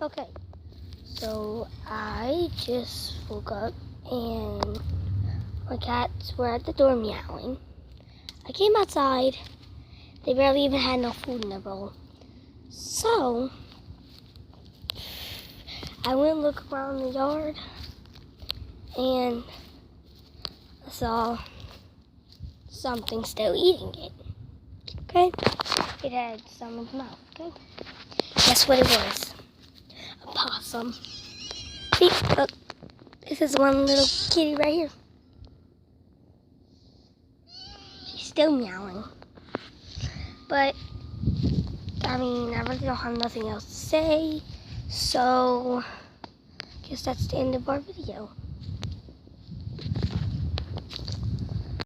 Okay, so I just woke up and my cats were at the door meowing. I came outside. They barely even had no food in their bowl. So I went and looked around the yard and I saw something still eating it. Okay? It had some in its mouth. Okay? Guess what it was? A possum. See, look. This is one little kitty right here. She's still meowing. But, I mean, I really don't have nothing else to say. So, I guess that's the end of our video.